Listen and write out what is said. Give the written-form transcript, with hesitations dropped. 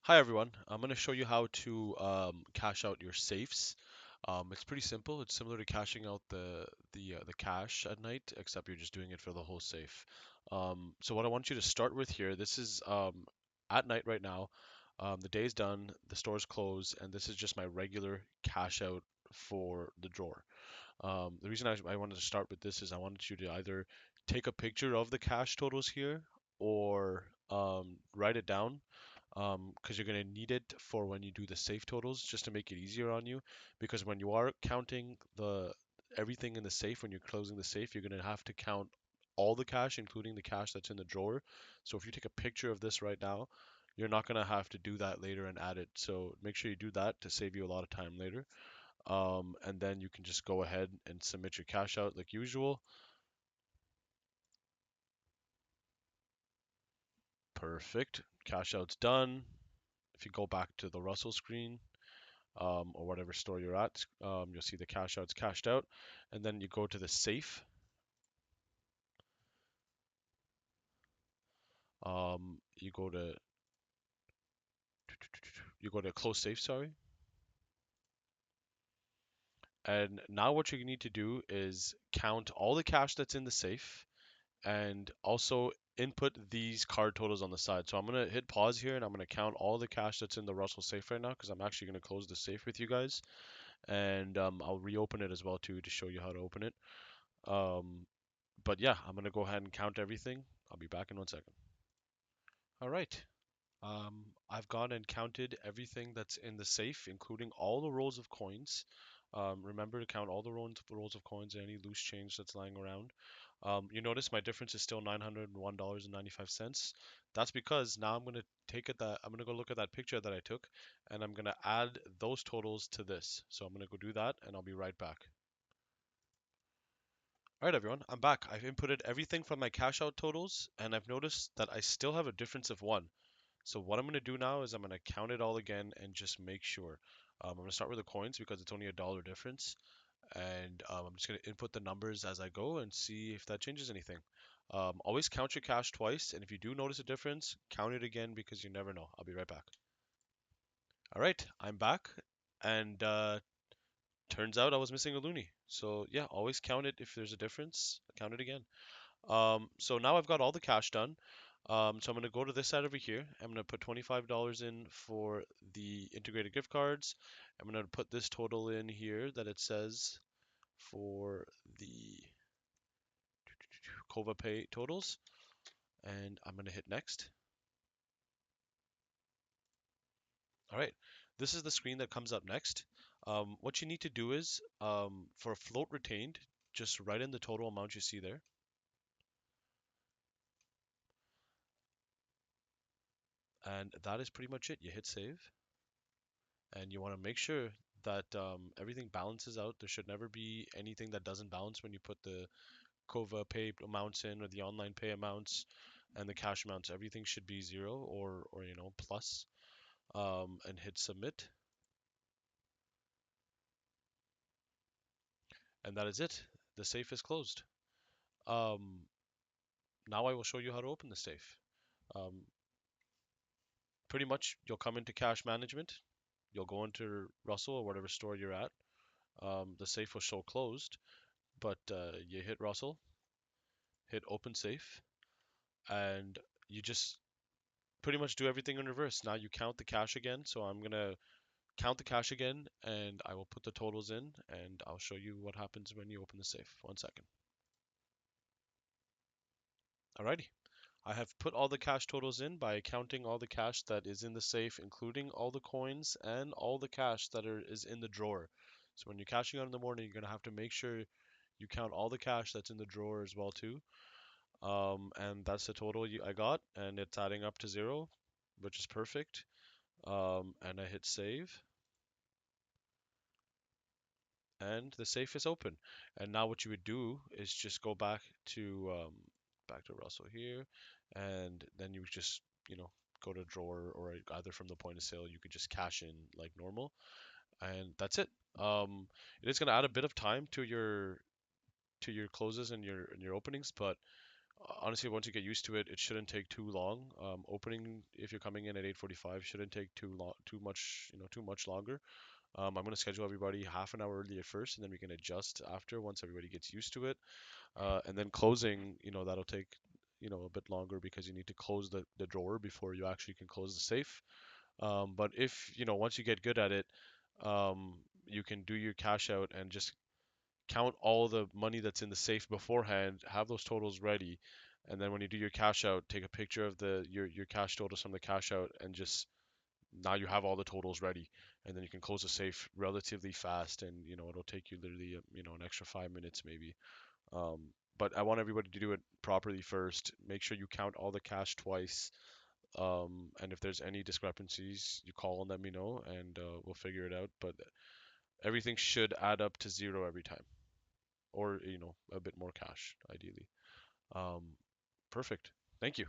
Hi everyone. I'm going to show you how to cash out your safes. It's pretty simple. It's similar to cashing out the cash at night, except you're just doing it for the whole safe. So what I want you to start with here, this is at night right now. The day's done, the store's closed, and this is just my regular cash out for the drawer. The reason I wanted to start with this is I wanted you to either take a picture of the cash totals here or write it down because you're going to need it for when you do the safe totals just to make it easier on you. Because when you are counting the everything in the safe, when you're closing the safe, you're going to have to count all the cash, including the cash that's in the drawer. So if you take a picture of this right now, you're not going to have to do that later and add it. So make sure you do that to save you a lot of time later. And then you can just go ahead and submit your cash out like usual. Perfect. Cash out's done. If you go back to the Russell screen, or whatever store you're at, you'll see the cash out's cashed out. And then you go to the safe. You go to close safe, sorry. And now what you need to do is count all the cash that's in the safe and also input these card totals on the side. So I'm going to hit pause here and I'm going to count all the cash that's in the Russell safe right now because I'm actually going to close the safe with you guys. And I'll reopen it as well too to show you how to open it. Um, but yeah, I'm going to go ahead and count everything. I'll be back in 1 second. All right. I've gone and counted everything that's in the safe, including all the rolls of coins. Remember to count all the rolls of coins and any loose change that's lying around. You notice my difference is still $901.95. That's because now I'm gonna go look at that picture that I took, and I'm gonna add those totals to this. So I'm gonna go do that, and I'll be right back. All right, everyone, I'm back. I've inputted everything from my cash out totals, and I've noticed that I still have a difference of one. So what I'm going to do now is I'm going to count it all again and just make sure. I'm going to start with the coins because it's only $1 difference. And I'm just going to input the numbers as I go and see if that changes anything. Always count your cash twice. And if you do notice a difference, count it again because you never know. I'll be right back. All right, I'm back. And turns out I was missing a loonie. So yeah, always count it if there's a difference. Count it again. So now I've got all the cash done. So I'm going to go to this side over here. I'm going to put $25 in for the integrated gift cards. I'm going to put this total in here that it says for the Kova Pay totals. And I'm going to hit next. All right. This is the screen that comes up next. What you need to do is for a float retained, just write in the total amount you see there. And that is pretty much it. You hit save. And you want to make sure that everything balances out. There should never be anything that doesn't balance when you put the Kova pay amounts in or the online pay amounts and the cash amounts. Everything should be zero or plus. And hit submit. And that is it. The safe is closed. Um, Now I will show you how to open the safe. Um, Pretty much, you'll come into cash management. You'll go into Russell or whatever store you're at. The safe will show closed, but you hit Russell, hit open safe, and you just pretty much do everything in reverse. Now you count the cash again. So I'm gonna count the cash again and I will put the totals in and I'll show you what happens when you open the safe. 1 second. Alrighty. I have put all the cash totals in by counting all the cash that is in the safe, including all the coins and all the cash is in the drawer. So when you're cashing out in the morning, you're gonna have to make sure you count all the cash that's in the drawer as well too. And that's the total I got, and it's adding up to zero, which is perfect. And I hit save, and the safe is open. And now what you would do is just go back to Russell here, and then you would just go to drawer or either from the point of sale you could just cash in like normal, and that's it. It is going to add a bit of time to your closes and your openings, but Honestly, once you get used to it, it shouldn't take too long. Opening, if you're coming in at 8:45, shouldn't take too long, too much, too much longer. I'm gonna schedule everybody half an hour early at first, and then we can adjust after once everybody gets used to it. And then closing, that'll take, a bit longer because you need to close the drawer before you actually can close the safe. But if, once you get good at it, you can do your cash out and just count all the money that's in the safe beforehand, have those totals ready, and then when you do your cash out, take a picture of your cash totals from the cash out, and just now you have all the totals ready, and then you can close the safe relatively fast, and it'll take you literally an extra 5 minutes maybe. But I want everybody to do it properly first. Make sure you count all the cash twice. And if there's any discrepancies, you call and let me know, and we'll figure it out. But everything should add up to zero every time, or a bit more cash ideally. Um, Perfect. Thank you.